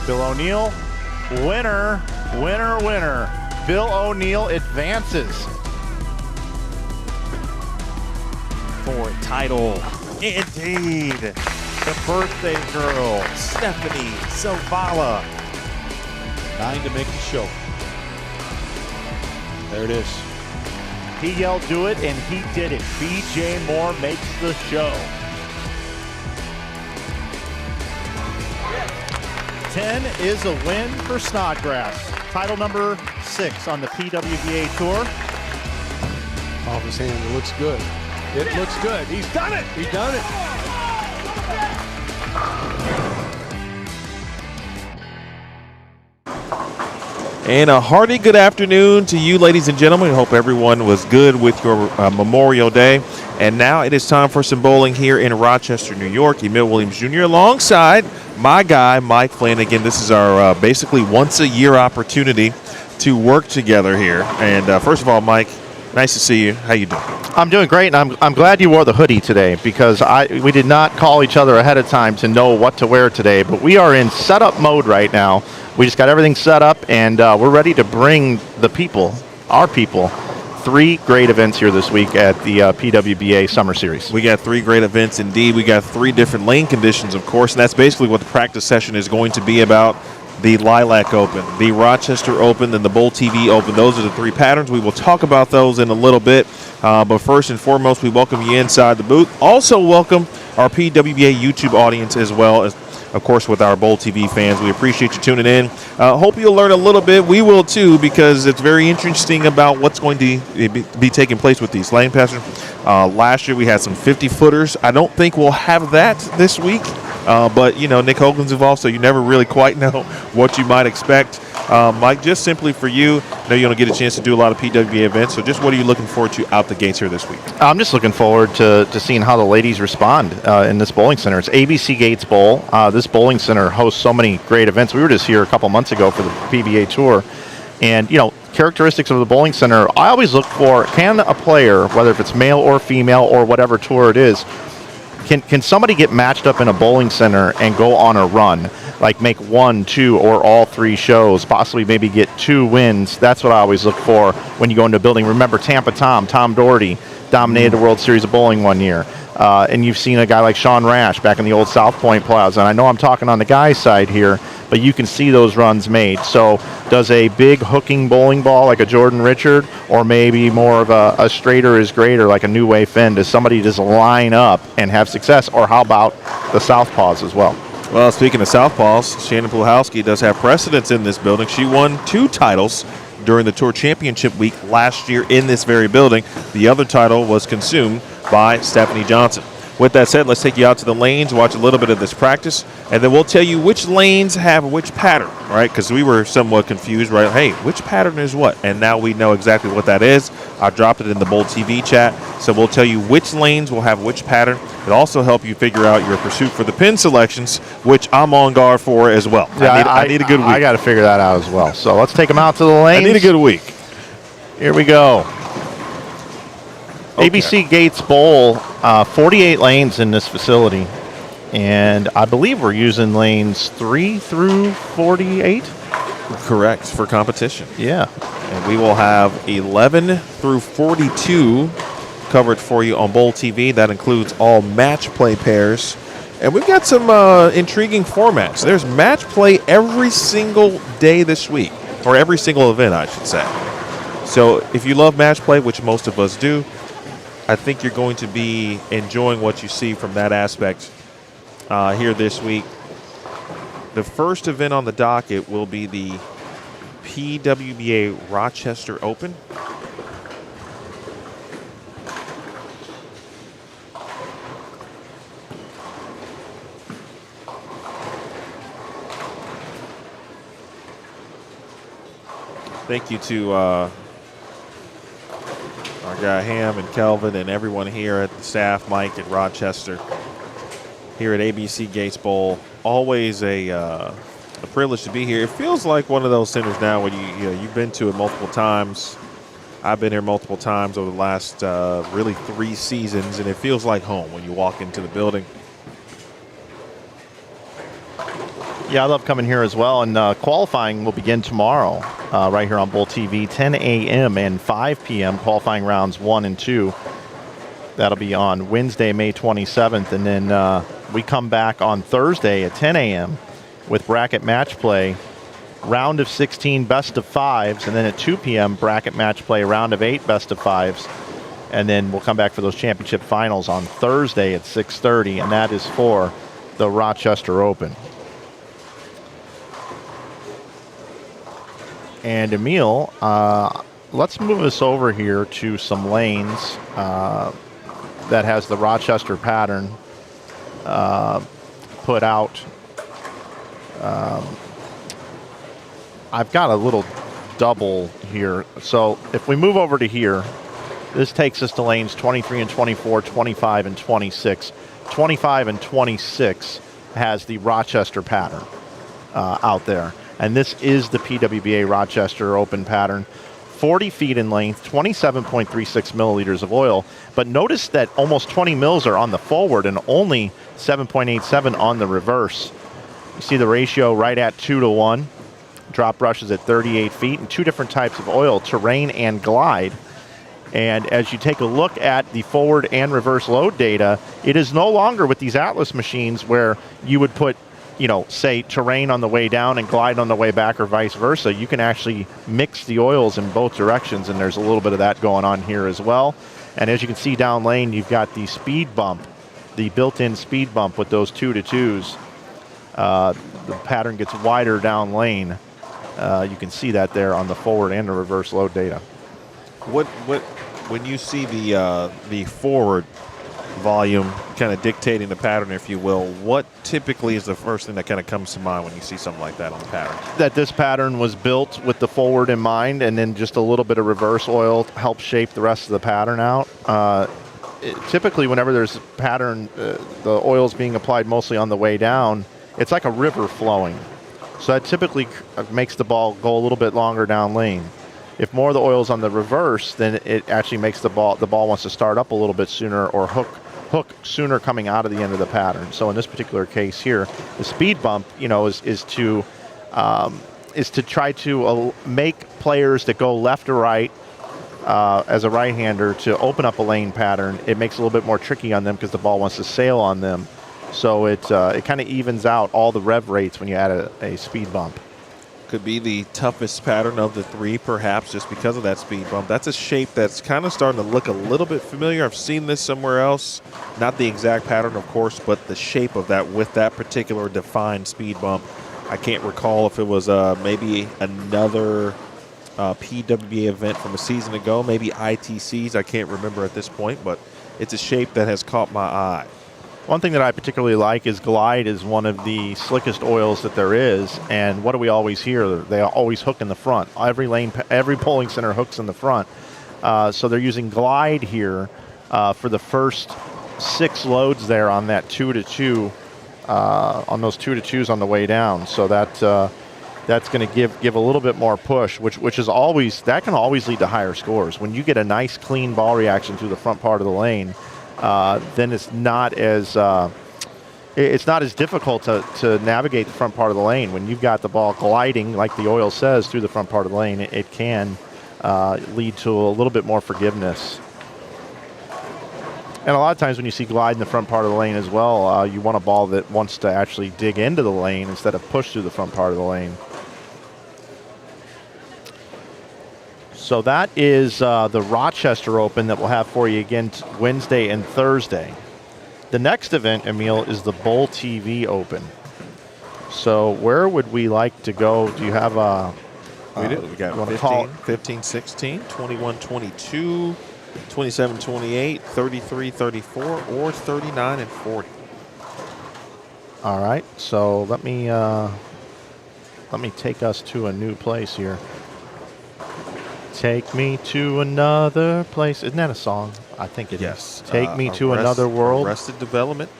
Bill O'Neill, winner, winner, winner. Bill O'Neill advances. For title. Indeed. The birthday girl, Stephanie Zavala. 9 to make the show. There it is. He yelled, do it, and he did it. BJ Moore makes the show. 10 is a win for Snodgrass. Title number 6 on the PWBA Tour. Off his hand, it looks good. It looks good. He's done it. He's done it. And a hearty good afternoon to you, ladies and gentlemen. I hope everyone was good with your Memorial Day. And now it is time for some bowling here in Rochester, New York. Emil Williams Jr. alongside my guy, Mike Flanagan. This is our basically once-a-year opportunity to work together here. And first of all, Mike, nice to see you. How you doing? I'm doing great, and I'm glad you wore the hoodie today because we did not call each other ahead of time to know what to wear today. But we are in setup mode right now. We just got everything set up, and we're ready to bring the people, our people, 3 great events here this week at the PWBA Summer Series. We got 3 great events indeed. We got 3 different lane conditions, of course, and that's basically what the practice session is going to be about. The Lilac Open, the Rochester Open, and the Bowl TV Open. Those are the 3 patterns. We will talk about those in a little bit. But first and foremost, we welcome you inside the booth. Also welcome our PWBA YouTube audience as well as, of course, with our Bowl TV fans. We appreciate you tuning in. Hope you'll learn a little bit. We will, too, because it's very interesting about what's going to be taking place with these lane passes. Last year, we had some 50-footers. I don't think we'll have that this week. But, you know, Nick Hoagland's involved, so you never really quite know what you might expect. Mike, just simply for you, I know you don't get a chance to do a lot of PWBA events, so just what are you looking forward to out the gates here this week? I'm just looking forward to seeing how the ladies respond in this bowling center. It's ABC Gates Bowl. This bowling center hosts so many great events. We were just here a couple months ago for the PBA Tour. And, you know, characteristics of the bowling center, I always look for, can a player, whether if it's male or female or whatever tour it is, can somebody get matched up in a bowling center and go on a run, like make 1, 2, or all 3 shows, possibly maybe get 2 wins? That's what I always look for when you go into a building. Remember Tampa Tom Doherty dominated the World Series of Bowling one year. And you've seen a guy like Sean Rash back in the old South Point Plaza. And I know I'm talking on the guy's side here, but you can see those runs made. So does a big hooking bowling ball like a Jordan Richard, or maybe more of a straighter is greater like a New Way Finn? Does somebody just line up and have success? Or how about the Southpaws as well? Well, speaking of Southpaws, Shannon Pluhowski does have precedence in this building. She won 2 titles during the Tour Championship week last year in this very building. The other title was consumed by Stephanie Johnson. With that said, let's take you out to the lanes, watch a little bit of this practice, and then we'll tell you which lanes have which pattern, right? Because we were somewhat confused, right? Hey, which pattern is what? And now we know exactly what that is. I dropped it in the Bowl TV chat, so we'll tell you which lanes will have which pattern. It'll also help you figure out your pursuit for the pin selections, which I'm on guard for as well. Yeah, I need a good week. I got to figure that out as well. So let's take them out to the lanes. I need a good week. Here we go. Okay. ABC Gates Bowl, 48 lanes in this facility, and I believe we're using lanes 3 through 48. Correct, for competition. Yeah. And we will have 11 through 42 covered for you on Bowl TV. That includes all match play pairs. And we've got some intriguing formats. There's match play every single day this week, or every single event, I should say. So if you love match play, which most of us do, I think you're going to be enjoying what you see from that aspect here this week. The first event on the docket will be the PWBA Rochester Open. Thank you to our guy Ham and Kelvin and everyone here at the staff, Mike at Rochester, here at ABC Gates Bowl. Always a privilege to be here. It feels like one of those centers now when you've been to it multiple times. I've been here multiple times over the last really 3 seasons, and it feels like home when you walk into the building. Yeah, I love coming here as well. And qualifying will begin tomorrow right here on Bull TV, 10 a.m. and 5 p.m. Qualifying rounds 1 and 2. That'll be on Wednesday, May 27th. And then we come back on Thursday at 10 a.m. with bracket match play, round of 16 best of 5s. And then at 2 p.m. bracket match play, round of 8 best of 5s. And then we'll come back for those championship finals on Thursday at 6:30. And that is for the Rochester Open. And Emil, let's move us over here to some lanes that has the Rochester pattern put out. I've got a little double here. So if we move over to here, this takes us to lanes 23 and 24, 25 and 26. 25 and 26 has the Rochester pattern out there. And this is the PWBA Rochester Open pattern. 40 feet in length, 27.36 milliliters of oil. But notice that almost 20 mils are on the forward and only 7.87 on the reverse. You see the ratio right at 2-to-1. Drop brushes at 38 feet and 2 different types of oil, terrain and glide. And as you take a look at the forward and reverse load data, it is no longer with these Atlas machines where you would put, say terrain on the way down and glide on the way back or vice versa. You can actually mix the oils in both directions, and there's a little bit of that going on here as well. And as you can see down lane, you've got the speed bump, the built-in speed bump with those 2-to-2s. The pattern gets wider down lane. You can see that there on the forward and the reverse load data. When you see the forward volume kind of dictating the pattern, if you will, what typically is the first thing that kind of comes to mind when you see something like that on the pattern? That this pattern was built with the forward in mind, and then just a little bit of reverse oil helps shape the rest of the pattern out. Typically, whenever there's a pattern, the oil's being applied mostly on the way down, it's like a river flowing. So that typically makes the ball go a little bit longer down lane. If more of the oil's on the reverse, then it actually makes the ball wants to start up a little bit sooner or hook sooner coming out of the end of the pattern. So in this particular case here, the speed bump, is to try to make players that go left or right as a right-hander to open up a lane pattern. It makes it a little bit more tricky on them because the ball wants to sail on them. So it kind of evens out all the rev rates when you add a speed bump. Could be the toughest pattern of the 3, perhaps, just because of that speed bump. That's a shape that's kind of starting to look a little bit familiar. I've seen this somewhere else. Not the exact pattern, of course, but the shape of that with that particular defined speed bump. I can't recall if it was maybe another PWBA event from a season ago, maybe ITCs. I can't remember at this point, but it's a shape that has caught my eye. One thing that I particularly like is glide is one of the slickest oils that there is. And what do we always hear? They always hook in the front. Every polling center hooks in the front. So they're using glide here for the first 6 loads there on that 2-to-2, on those 2-to-2s on the way down. So that's going to give a little bit more push, which is always, that can always lead to higher scores. When you get a nice clean ball reaction through the front part of the lane, then it's not as difficult to navigate the front part of the lane. When you've got the ball gliding, like the oil says, through the front part of the lane, it can lead to a little bit more forgiveness. And a lot of times when you see glide in the front part of the lane as well, you want a ball that wants to actually dig into the lane instead of push through the front part of the lane. So that is the Rochester Open that we'll have for you again Wednesday and Thursday. The next event, Emil, is the Bull TV Open. So where would we like to go? Do you have a... We do. We got 15, 16, 21, 22, 27, 28, 33, 34, or 39 and 40. All right. So let me take us to a new place here. Take me to another place. Isn't that a song? I think it is. Take me to another world. Arrested Development.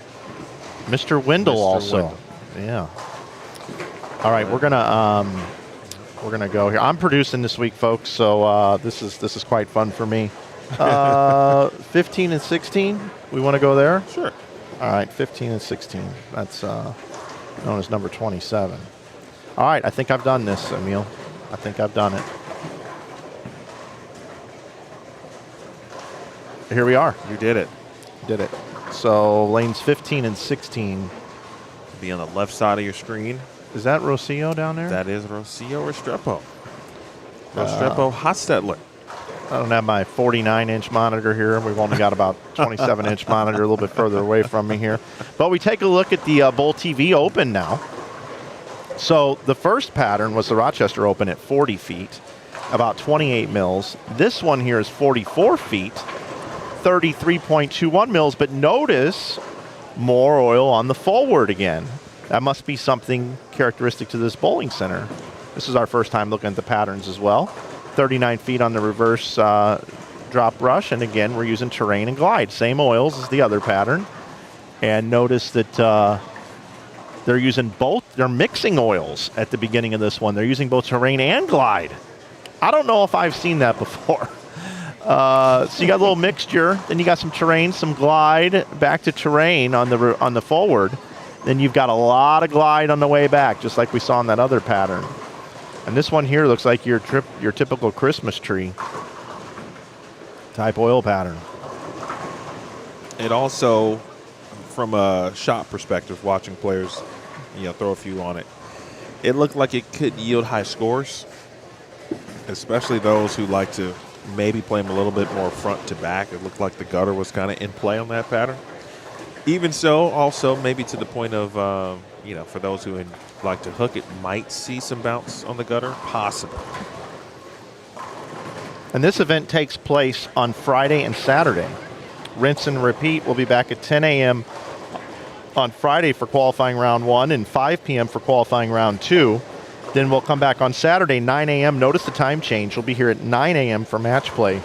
Mr. Wendell also. Wendell. Yeah. All right, we're gonna go here. I'm producing this week, folks, so this is quite fun for me. 15 and 16. We want to go there? Sure. All right, 15 and 16. That's known as number 27. All right, I think I've done this, Emil. I think I've done it. Here we are. You did it. Did it. So lanes 15 and 16. Be on the left side of your screen. Is that Rocio down there? That is Rocio Restrepo. Restrepo Hostetler. I don't have my 49-inch monitor here. We've only got about 27-inch monitor a little bit further away from me here. But we take a look at the Bowl TV Open now. So the first pattern was the Rochester Open at 40 feet, about 28 mils. This one here is 44 feet, 33.21 mils. But notice more oil on the forward again. That must be something characteristic to this bowling center. This is our first time looking at the patterns as well. 39 feet on the reverse drop brush. And again, we're using terrain and glide. Same oils as the other pattern. And notice that they're using both. They're mixing oils at the beginning of this one. They're using both terrain and glide. I don't know if I've seen that before. So you got a little mixture. Then you got some terrain, some glide, back to terrain on the forward. Then you've got a lot of glide on the way back, just like we saw in that other pattern. And this one here looks like your typical Christmas tree type oil pattern. It also, from a shot perspective, watching players, throw a few on it, it looked like it could yield high scores, especially those who like to maybe play them a little bit more front to back. It looked like the gutter was kind of in play on that pattern. Even so, also maybe to the point of, for those who like to hook it, might see some bounce on the gutter, possible. And this event takes place on Friday and Saturday. Rinse and repeat. We'll be back at 10 a.m. on Friday for qualifying round 1 and 5 p.m. for qualifying round 2. Then we'll come back on Saturday, 9 a.m. Notice the time change. We'll be here at 9 a.m. for match play.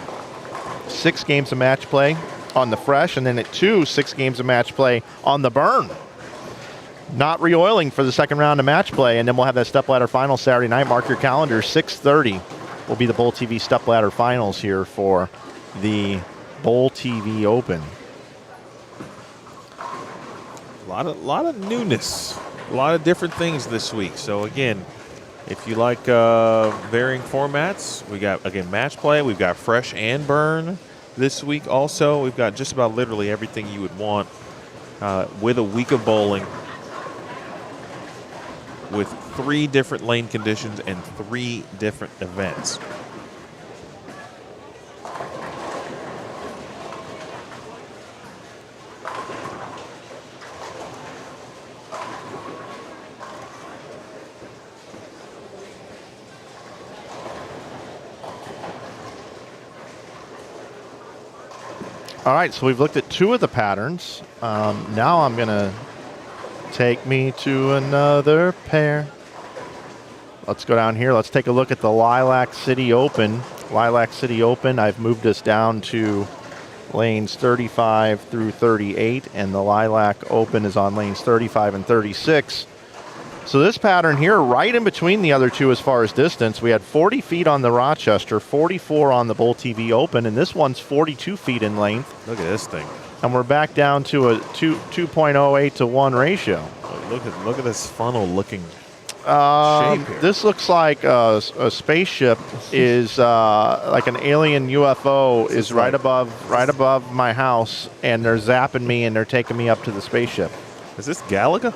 6 games of match play on the fresh, and then at 2, 6 games of match play on the burn. Not re-oiling for the second round of match play, and then we'll have that stepladder final Saturday night. Mark your calendar, 6:30 will be the Bowl TV stepladder finals here for the Bowl TV Open. A lot of newness, a lot of different things this week. So again, if you like varying formats, we got again match play. We've got fresh and burn this week. Also, we've got just about literally everything you would want with a week of bowling, with 3 different lane conditions and 3 different events. All right, so we've looked at 2 of the patterns. Now I'm going to take me to another pair. Let's go down here. Let's take a look at the Lilac City Open. Lilac City Open, I've moved us down to lanes 35 through 38, and the Lilac Open is on lanes 35 and 36. So this pattern here, right in between the other 2 as far as distance, we had 40 feet on the Rochester, 44 on the Bowl TV Open, and this one's 42 feet in length. Look at this thing. And we're back down to a 2.08 to 1 ratio. Look at this funnel looking shape here. This looks like a spaceship is like an alien UFO is right above my house, and they're zapping me and they're taking me up to the spaceship. Is this Galaga?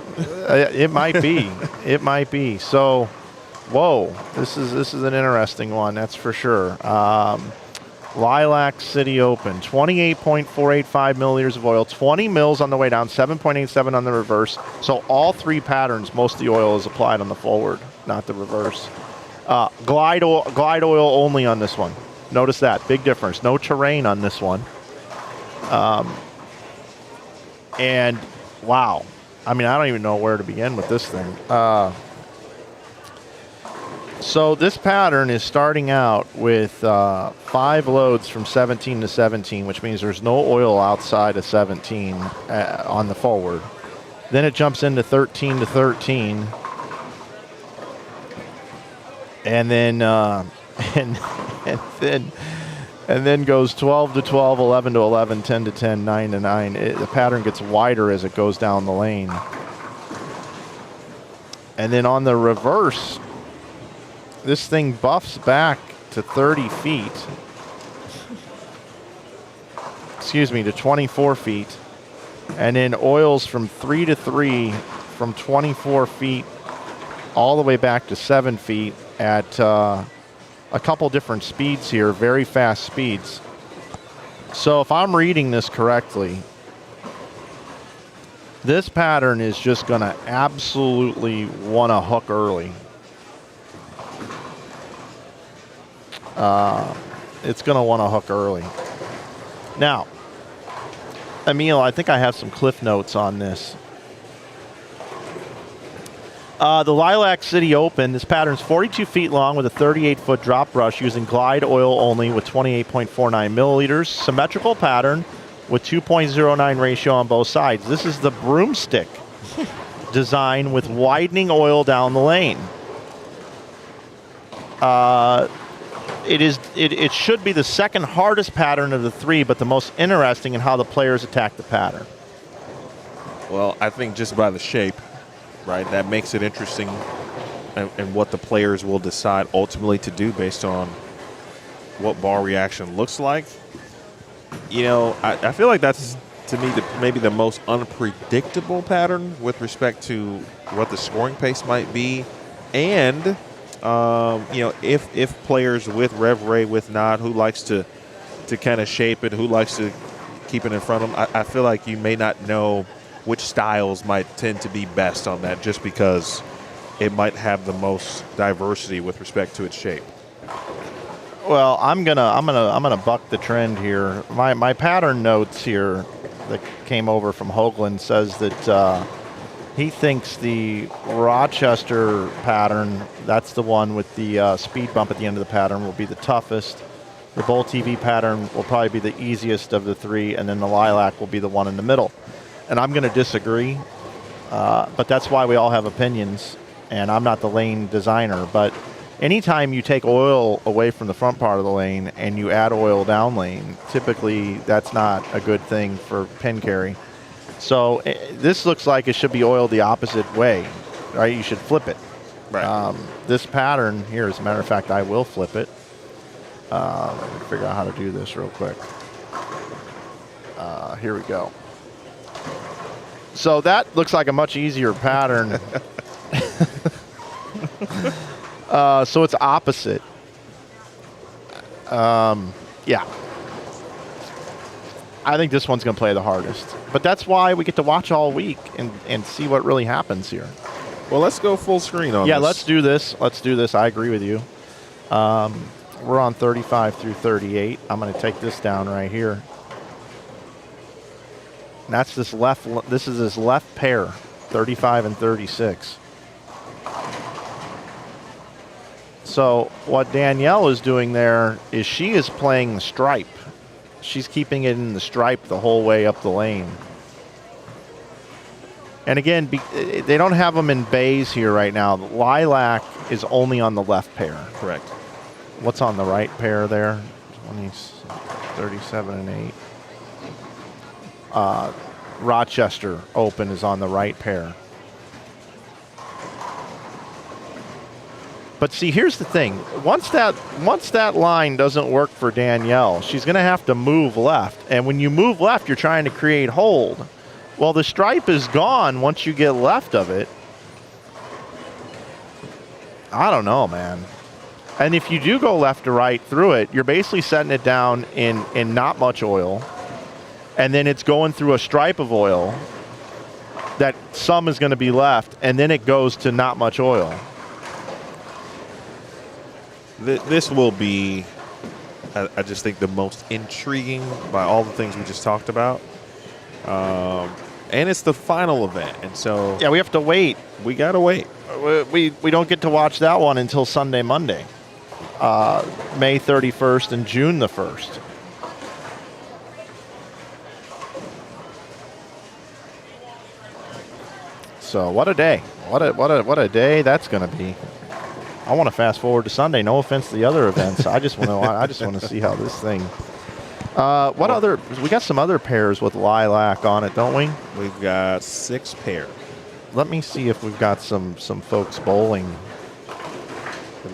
It might be. It might be. So, whoa, this is an interesting one, that's for sure. Lilac City Open, 28.485 milliliters of oil, 20 mils on the way down, 7.87 on the reverse. So all 3 patterns, most of the oil is applied on the forward, not the reverse. Glide oil only on this one. Notice that, big difference. No terrain on this one. And wow, I mean, I don't even know where to begin with this thing. So this pattern is starting out with 5 loads from 17 to 17, which means there's no oil outside of 17 on the forward. Then it jumps into 13 to 13, and then and then goes 12 to 12, 11 to 11, 10 to 10, 9 to 9. The pattern gets wider as it goes down the lane. And then on the reverse, this thing buffs back to 30 feet. Excuse me, to 24 feet. And then oils from 3 to 3 from 24 feet all the way back to 7 feet at a couple different speeds here, very fast speeds. So if I'm reading this correctly, this pattern is just going to absolutely want to hook early. It's going to want to hook early. Now, Emil, I think I have some cliff notes on this. The Lilac City Open, this pattern's 42 feet long with a 38-foot drop brush using glide oil only with 28.49 milliliters. Symmetrical pattern with 2.09 ratio on both sides. This is the broomstick design with widening oil down the lane. It should be the second hardest pattern of the three, but the most interesting in how the players attack the pattern. Well, I think just by the shape, right, that makes it interesting, and what the players will decide ultimately to do based on what bar reaction looks like. You know, I feel like that's, to me, maybe the most unpredictable pattern with respect to what the scoring pace might be. And, you know, if players with Rev Ray, with Nod, who likes to kind of shape it, who likes to keep it in front of them, I feel like you may not know which styles might tend to be best on that, just because it might have the most diversity with respect to its shape. Well, I'm gonna buck the trend here. My pattern notes here that came over from Hoagland says that he thinks the Rochester pattern, that's the one with the speed bump at the end of the pattern, will be the toughest. The Bowl TV pattern will probably be the easiest of the three, and then the Lilac will be the one in the middle. And I'm going to disagree, but that's why we all have opinions, and I'm not the lane designer. But anytime you take oil away from the front part of the lane and you add oil down lane, typically that's not a good thing for pin carry. So this looks like it should be oiled the opposite way, right? You should flip it. Right. This pattern here, as a matter of fact, I will flip it. Let me figure out how to do this real quick. Here we go. So that looks like a much easier pattern. So it's opposite. Yeah. I think this one's going to play the hardest. But that's why we get to watch all week and see what really happens here. Well, let's go full screen on this. Yeah, let's do this. Let's do this. I agree with you. We're on 35 through 38. I'm going to take this down right here. And that's this left. This is his left pair, 35 and 36. So what Danielle is doing there is she is playing the stripe. She's keeping it in the stripe the whole way up the lane. And again, they don't have them in bays here right now. The Lilac is only on the left pair. Correct. What's on the right pair there? 37 and 8. Rochester Open is on the right pair. But see, here's the thing. Once that line doesn't work for Danielle, she's going to have to move left. And when you move left, you're trying to create hold. Well, the stripe is gone once you get left of it. I don't know, man. And if you do go left to right through it, you're basically setting it down in not much oil. And then it's going through a stripe of oil that some is going to be left, and then it goes to not much oil. This will be, I just think, the most intriguing by all the things we just talked about. And it's the final event, and so yeah, we have to wait. We got to wait. We don't get to watch that one until Sunday, Monday, May 31st and June the 1st. So what a day! What a day that's going to be. I want to fast forward to Sunday. No offense to the other events. I just want to see how this thing. What other? We got some other pairs with Lilac on it, don't we? We've got 6 pair. let me see if we've got some folks bowling.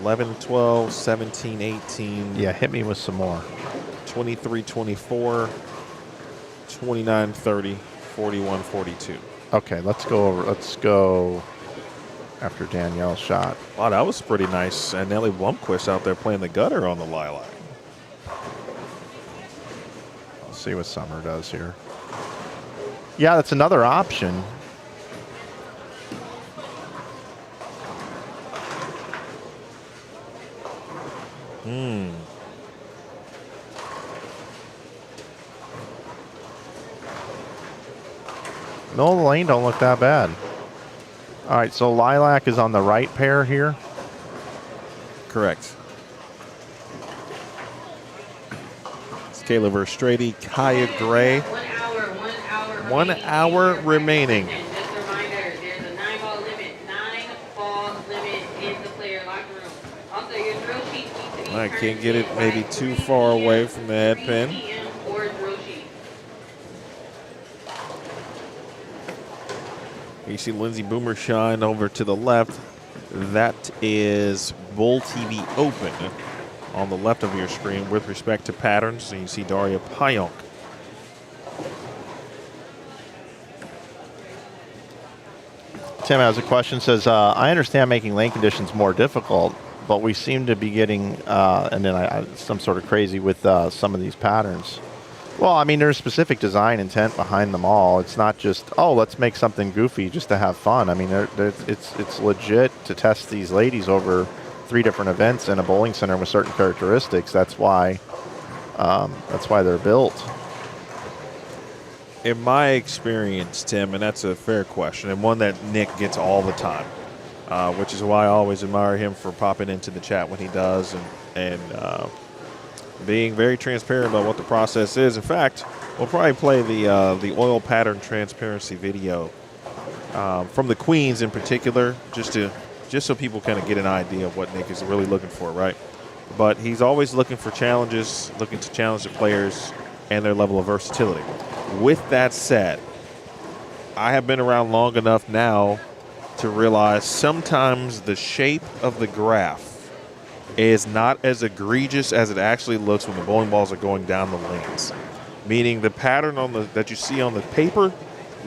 11, 12, 17, 18. Yeah, hit me with some more. 23, 24, 29, 30, 41, 42. Okay, let's go after Danielle's shot. Wow, that was pretty nice. And Nelly Blomquist out there playing the gutter on the lilac. Let's see what Summer does here. Yeah, that's another option. No, the lane don't look that bad. All right, so lilac is on the right pair here. Correct. It's Kayla Verstrady, Kaya Gray. 1 hour remaining. And just a reminder, there's a 9-ball limit. 9-ball limit in the player locker room. Also, your drill sheet needs to be I can't get it maybe too far away from the head pin. Or drill sheet. You see Lindsay Boomershine over to the left. That is Bowl TV Open on the left of your screen with respect to patterns. So you see Daria Payonk. Tim has a question, says, I understand making lane conditions more difficult, but we seem to be getting, and then some sort of crazy with some of these patterns. Well, I mean, there's specific design intent behind them all. It's not just, oh, let's make something goofy just to have fun. I mean, it's legit to test these ladies over 3 different events in a bowling center with certain characteristics. That's why they're built. In my experience, Tim, and that's a fair question, and one that Nick gets all the time, which is why I always admire him for popping into the chat when he does and being very transparent about what the process is. In fact, we'll probably play the oil pattern transparency video from the Queens in particular, just so people kind of get an idea of what Nick is really looking for, right? But he's always looking for challenges, looking to challenge the players and their level of versatility. With that said, I have been around long enough now to realize sometimes the shape of the graph is not as egregious as it actually looks when the bowling balls are going down the lanes. Meaning the pattern that you see on the paper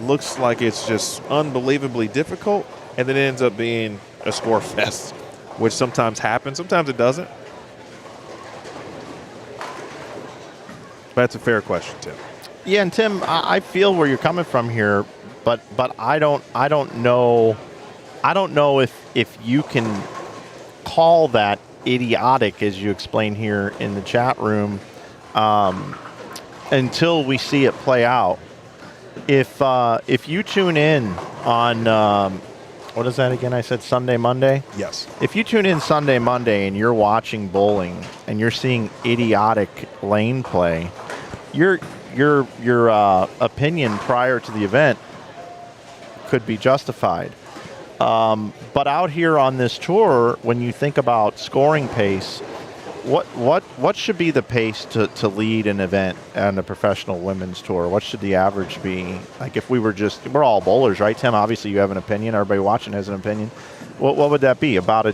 looks like it's just unbelievably difficult, and then it ends up being a score fest, which sometimes happens. Sometimes it doesn't. That's a fair question, Tim. Yeah, and Tim, I feel where you're coming from here, but I don't know if you can call that idiotic, as you explain here in the chat room, until we see it play out. If you tune in on what is that again? I said Sunday, Monday? Yes. If you tune in Sunday, Monday, and you're watching bowling and you're seeing idiotic lane play, your opinion prior to the event could be justified. But out here on this tour, when you think about scoring pace, what should be the pace to lead an event on a professional women's tour? What should the average be? Like if we're all bowlers, right, Tim? Obviously you have an opinion. Everybody watching has an opinion. What would that be? About a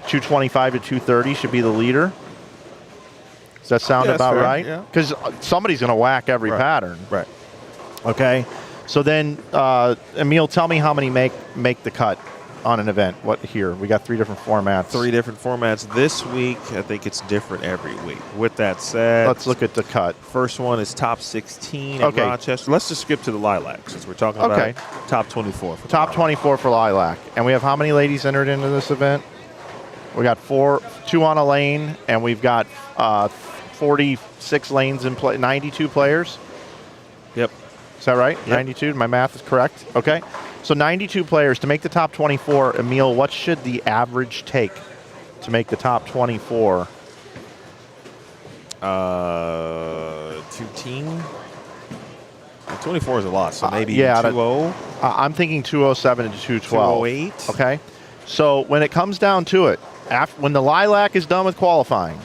225 to 230 should be the leader? Does that sound about fair, right? yeah. Because somebody's going to whack every pattern. Right. Okay. So then, Emil, tell me how many make the cut on an event. What here? We got 3 different formats. 3 different formats this week. I think it's different every week. With that said, Let's look at the cut. First one is top 16 in Rochester. Let's just skip to the Lilac since we're talking about top 24. Top 24 for Lilac. And we have how many ladies entered into this event? We got 2 on a lane, and we've got 46 lanes in play, 92 players. Yep. Is that right? Yep. 92. My math is correct. Okay. So 92 players to make the top 24. Emil, what should the average take to make the top 24? 2-team. 24 is a lot, so maybe 2-0. I'm thinking 207 to 212. 208. Okay. So when it comes down to it, when the Lilac is done with qualifying,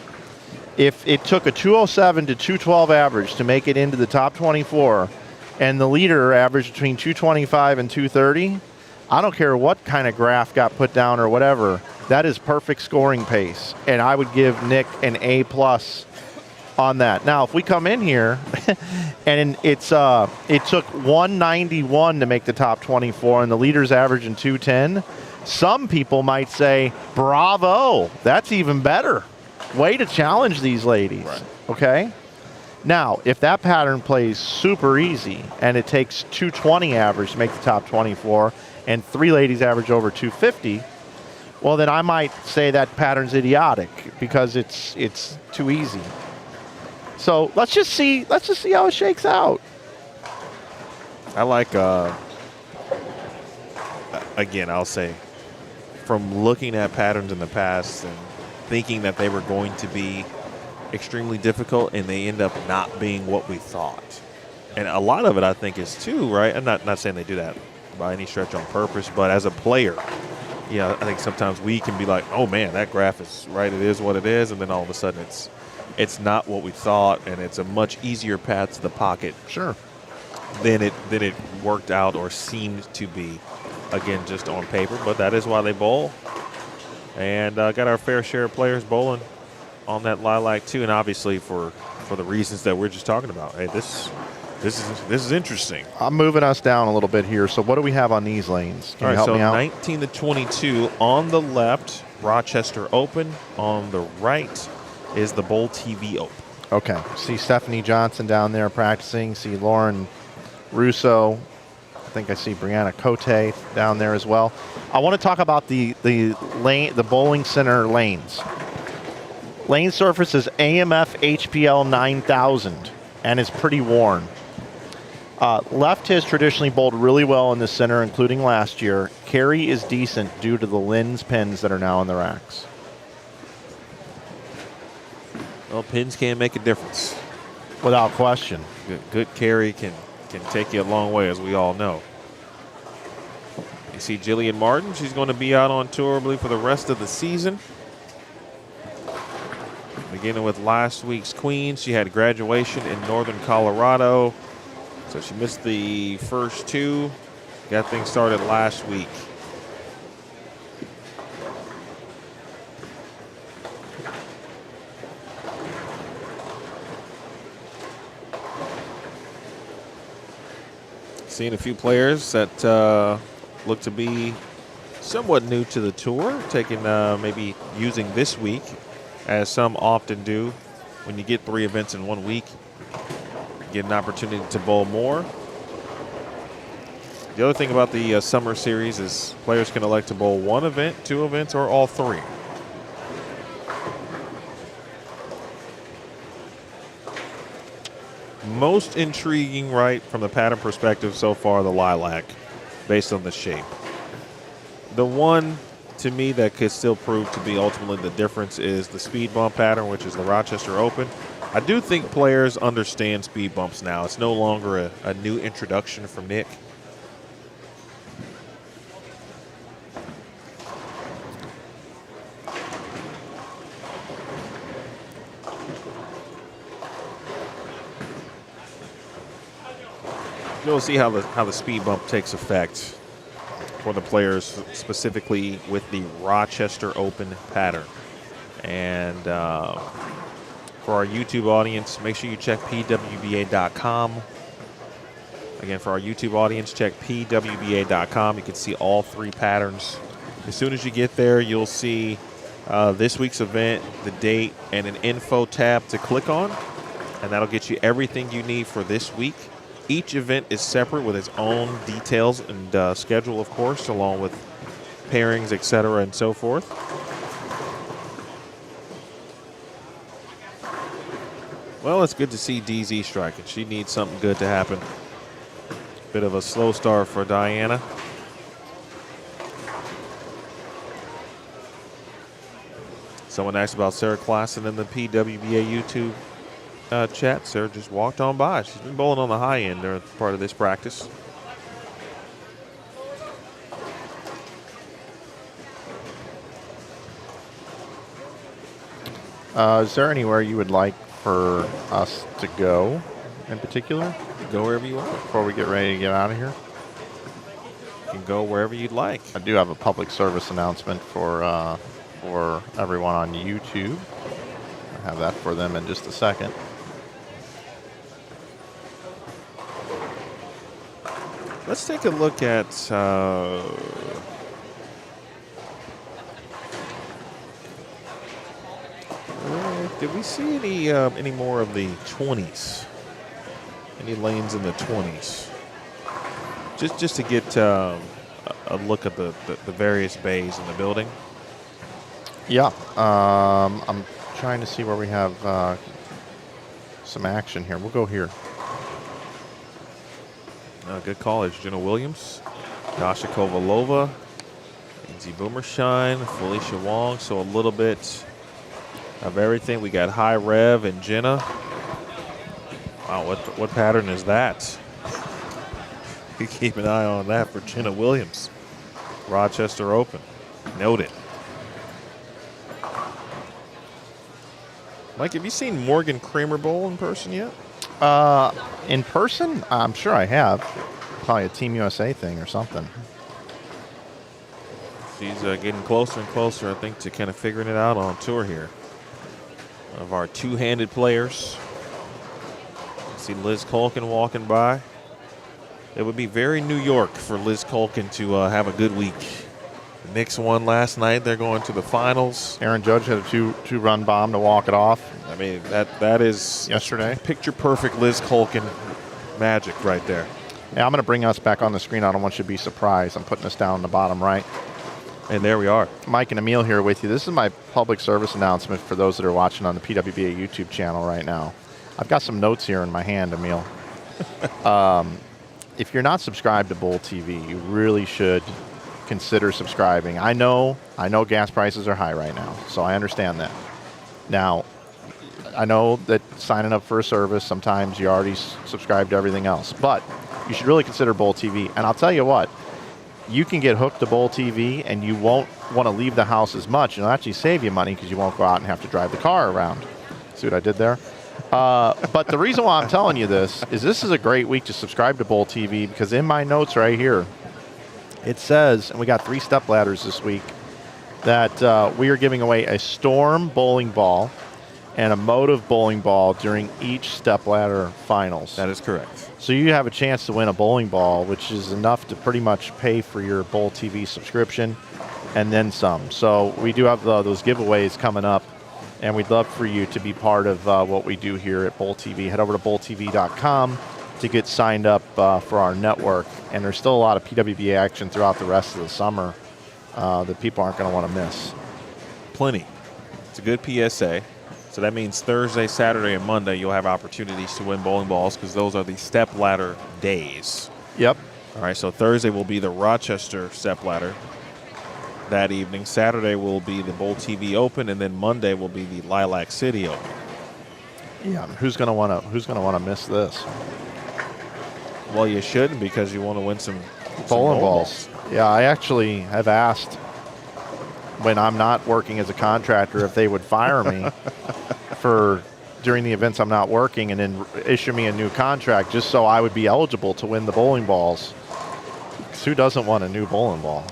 if it took a 207 to 212 average to make it into the top 24, and the leader averaged between 225 and 230, I don't care what kind of graph got put down or whatever. That is perfect scoring pace, and I would give Nick an A+ on that. Now, if we come in here, and it took 191 to make the top 24, and the leaders averaging 210. Some people might say, bravo, that's even better. Way to challenge these ladies, right. Okay? Now, if that pattern plays super easy and it takes 220 average to make the top 24 and 3 ladies average over 250, well, then I might say that pattern's idiotic because it's too easy. So let's just see how it shakes out. I like, again, I'll say, from looking at patterns in the past and thinking that they were going to be extremely difficult, and they end up not being what we thought. And a lot of it, I think, is too, right? I'm not saying they do that by any stretch on purpose, but as a player, I think sometimes we can be like, oh man, that graph is right, it is what it is, and then all of a sudden it's not what we thought, and it's a much easier path to the pocket. Sure. Than it worked out or seemed to be, again, just on paper. But that is why they bowl, and got our fair share of players bowling on that lilac too, and obviously for the reasons that we're just talking about. Hey, this is interesting. I'm moving us down a little bit here. So what do we have on these lanes? Can you help me out? 19 to 22 on the left, Rochester Open. On the right is the Bowl TV Open. Okay. See Stephanie Johnson down there practicing. See Lauren Russo. I think I see Brianna Cote down there as well. I want to talk about the bowling center lanes. Lane surface is AMF HPL 9000 and is pretty worn. Left has traditionally bowled really well in the center, including last year. Carry is decent due to the lens pins that are now in the racks. Well, pins can make a difference. Without question. Good carry can take you a long way, as we all know. You see Jillian Martin. She's going to be out on tour, I believe, for the rest of the season. Beginning with last week's queen, she had graduation in northern Colorado, so she missed the first 2. Got things started last week. Seeing a few players that look to be somewhat new to the tour, taking maybe using this week, as some often do. When you get 3 events in 1 week, you get an opportunity to bowl more. The other thing about the summer series is players can elect to bowl 1 event, 2 events, or all 3. Most intriguing, right, from the pattern perspective so far, the lilac, based on the shape. The one, to me, that could still prove to be ultimately the difference is the speed bump pattern, which is the Rochester Open. I do think players understand speed bumps now. It's no longer a new introduction from Nick. You'll see how the speed bump takes effect for the players, specifically with the Rochester Open pattern. And for our YouTube audience, make sure you check PWBA.com. Again, for our YouTube audience, check PWBA.com. You can see all 3 patterns. As soon as you get there, you'll see this week's event, the date, and an info tab to click on. And that'll get you everything you need for this week. Each event is separate with its own details and schedule, of course, along with pairings, etc., and so forth. Well, it's good to see DZ striking. She needs something good to happen. Bit of a slow start for Diana. Someone asked about Sarah Klassen in the PWBA YouTube chat. Sarah just walked on by. She's been bowling on the high end during part of this practice. Is there anywhere you would like for us to go in particular? Go wherever you want. Before we get ready to get out of here? can go wherever you'd like. I do have a public service announcement for everyone on YouTube. I'll have that for them in just a second. Let's take a look at did we see any more of the 20s? Any lanes in the 20s? Just to get a look at the various bays in the building. Yeah, I'm trying to see where we have some action here. We'll go here. Good call. There's Jenna Williams, Dasha Kovalova, Lindsay Boomershine, Felicia Wong. So a little bit of everything. We got High Rev and Jenna. Wow, what pattern is that? You keep an eye on that for Jenna Williams. Rochester Open. Noted. Mike, have you seen Morgan Kramer Bowl in person yet? In person, I'm sure I have. Probably a Team USA thing or something. She's getting closer and closer, I think, to kind of figuring it out on tour here. One of our two-handed players. See Liz Culkin walking by. It would be very New York for Liz Culkin to have a good week. The Knicks won last night. They're going to the finals. Aaron Judge had a two-run bomb to walk it off. I mean, that is yesterday. Picture-perfect Liz Culkin magic right there. Yeah, I'm going to bring us back on the screen. I don't want you to be surprised. I'm putting this down in the bottom right. And there we are. Mike and Emil here with you. This is my public service announcement for those that are watching on the PWBA YouTube channel right now. I've got some notes here in my hand, Emil. If you're not subscribed to Bowl TV, you really should consider subscribing. I know gas prices are high right now, so I understand that. Now, I know that signing up for a service, sometimes you already subscribe to everything else, but you should really consider Bowl TV. And I'll tell you what, you can get hooked to Bowl TV and you won't want to leave the house as much. It'll actually save you money because you won't go out and have to drive the car around. See what I did there? But the reason why I'm telling you this is a great week to subscribe to Bowl TV, because in my notes right here, it says, and we got 3 step ladders this week, that we are giving away a Storm bowling ball and a Motive bowling ball during each step ladder finals. That is correct. So you have a chance to win a bowling ball, which is enough to pretty much pay for your Bowl TV subscription and then some. So we do have those giveaways coming up, and we'd love for you to be part of what we do here at Bowl TV. Head over to bowltv.com to get signed up for our network. And there's still a lot of PWBA action throughout the rest of the summer that people aren't going to want to miss. Plenty. It's a good PSA. So that means Thursday, Saturday, and Monday you'll have opportunities to win bowling balls, because those are the step ladder days. Yep. All right, so Thursday will be the Rochester step ladder that evening. Saturday will be the Bowl TV Open, and then Monday will be the Lilac City Open. Yeah, who's going to want to miss this? Well, you shouldn't, because you want to win some bowling balls. Yeah, I actually have asked, when I'm not working as a contractor, if they would fire me for during the events I'm not working, and then issue me a new contract just so I would be eligible to win the bowling balls. 'Cause who doesn't want a new bowling ball?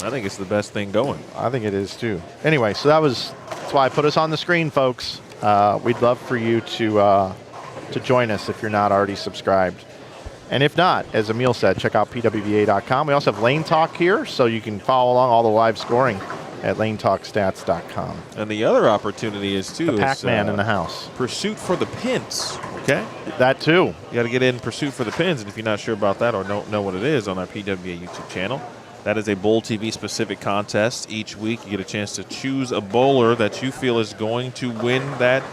I think it's the best thing going. I think it is too. Anyway, so that's why I put us on the screen, folks. We'd love for you to join us if you're not already subscribed. And if not, as Emil said, check out PWBA.com. We also have Lane Talk here, so you can follow along all the live scoring at lanetalkstats.com. And the other opportunity is, too, the Pac-Man in the house. Pursuit for the Pins, okay? That, too. You got to get in Pursuit for the Pins, and if you're not sure about that or don't know what it is, on our PWBA YouTube channel, that is a Bowl TV-specific contest. Each week, you get a chance to choose a bowler that you feel is going to win that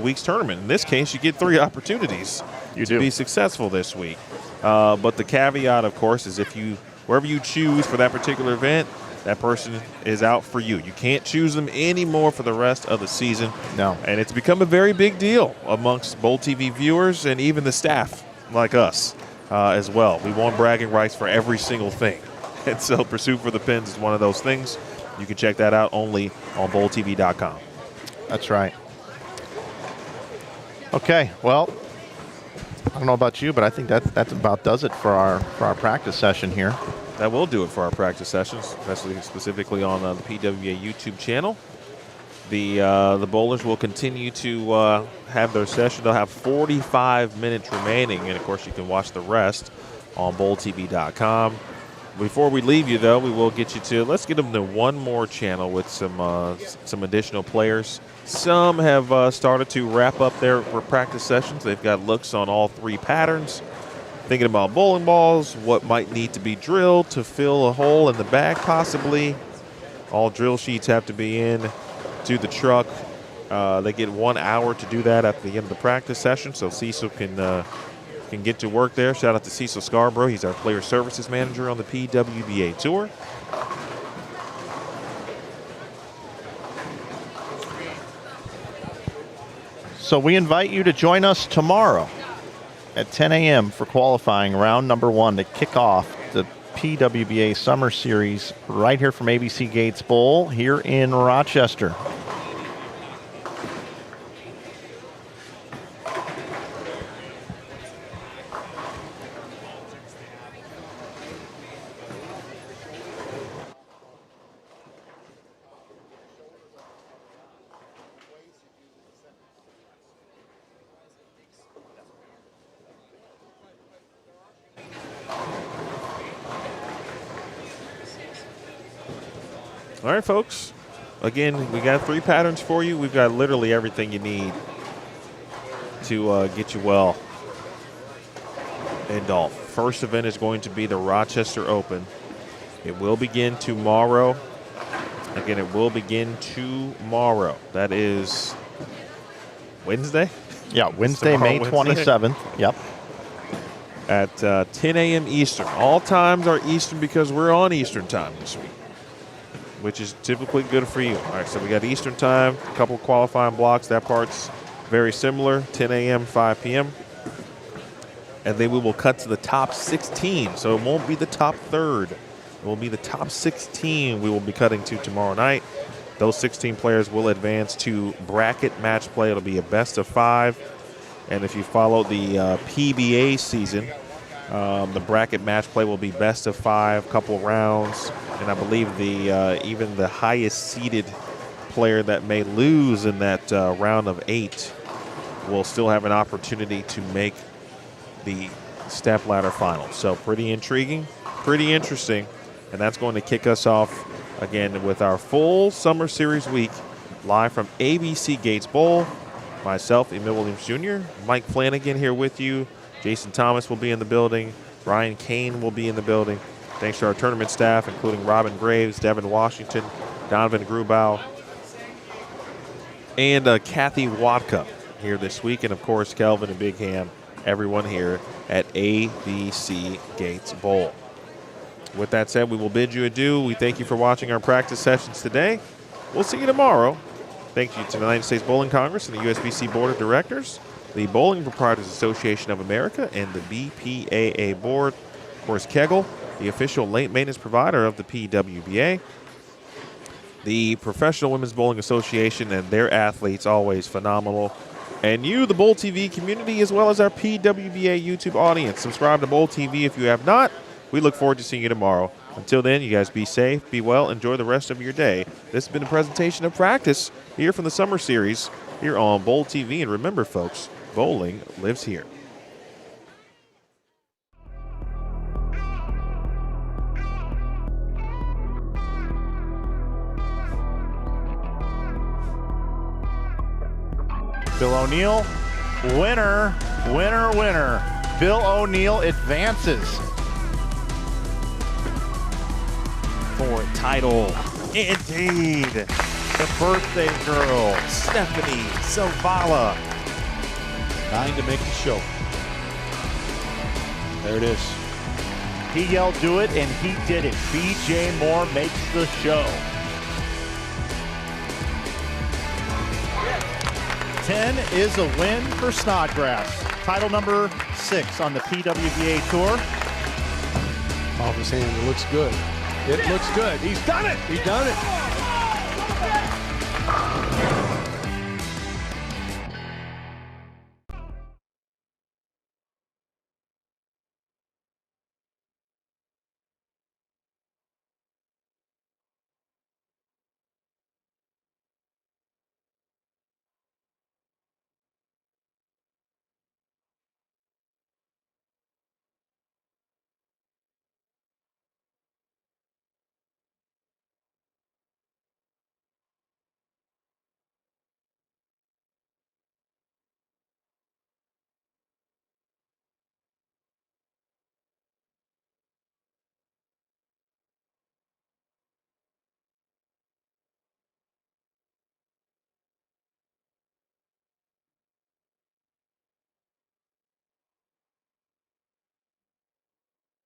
week's tournament. In this case, you get 3 opportunities to be successful this week. But the caveat, of course, is wherever you choose for that particular event, that person is out for you. You can't choose them anymore for the rest of the season. No. And it's become a very big deal amongst Bowl TV viewers and even the staff like us as well. We want bragging rights for every single thing. And so Pursuit for the Pins is one of those things. You can check that out only on bowltv.com. That's right. Okay, well, I don't know about you, but I think that about does it for our practice session here. that will do it for our practice sessions, especially specifically on the PWBA YouTube channel. The bowlers will continue to have their session. They'll have 45 minutes remaining, and of course you can watch the rest on bowltv.com. Before we leave you, though, we will get you to, let's get them to one more channel with some additional players. Some have started to wrap up their practice sessions. They've got looks on all 3 patterns, thinking about bowling balls, what might need to be drilled to fill a hole in the bag possibly. All drill sheets have to be in to the truck. They get 1 hour to do that at the end of the practice session, so Cecil can get to work there. Shout out to Cecil Scarborough. He's our player services manager on the PWBA Tour. So we invite you to join us tomorrow at 10 a.m. for qualifying round number 1 to kick off the PWBA Summer Series right here from ABC Gates Bowl here in Rochester. All right, folks. Again, we got 3 patterns for you. We've got literally everything you need to get you well and off. First event is going to be the Rochester Open. It will begin tomorrow. Again, it will begin tomorrow. That is Wednesday? Yeah, Wednesday, May 27th. Yep. At 10 a.m. Eastern. All times are Eastern because we're on Eastern time this week, which is typically good for you. All right, so we got Eastern time, a couple qualifying blocks. That part's very similar, 10 a.m., 5 p.m. And then we will cut to the top 16. So it won't be the top third. It will be the top 16 we will be cutting to tomorrow night. Those 16 players will advance to bracket match play. It'll be a best of 5. And if you follow the PBA season, the bracket match play will be best of 5, couple rounds. And I believe even the highest seeded player that may lose in that round of 8 will still have an opportunity to make the step ladder final. So pretty intriguing, pretty interesting. And that's going to kick us off again with our full Summer Series week live from ABC Gates Bowl. Myself, Emil Williams Jr., Mike Flanagan here with you. Jason Thomas will be in the building. Ryan Kane will be in the building. Thanks to our tournament staff, including Robin Graves, Devin Washington, Donovan Grubau, and Kathy Watka here this week. And, of course, Kelvin and Big Ham, everyone here at ABC Gates Bowl. With that said, we will bid you adieu. We thank you for watching our practice sessions today. We'll see you tomorrow. Thank you to the United States Bowling Congress and the USBC Board of Directors, the Bowling Proprietors Association of America, and the BPAA Board. Of course, Kegel, the official late maintenance provider of the PWBA, the Professional Women's Bowling Association, and their athletes, always phenomenal. And you, the Bowl TV community, as well as our PWBA YouTube audience. Subscribe to Bowl TV if you have not. We look forward to seeing you tomorrow. Until then, you guys be safe, be well, enjoy the rest of your day. This has been a presentation of practice here from the Summer Series here on Bowl TV. And remember, folks, bowling lives here. Bill O'Neill, winner, winner, winner. Bill O'Neill advances. For title. Indeed. The birthday girl, Stephanie Zavala. Trying to make the show. There it is. He yelled, "Do it," and he did it. BJ Moore makes the show. 10 is a win for Snodgrass. Title number 6 on the PWBA Tour. Off his hand, it looks good. It looks good. He's done it. He's done it.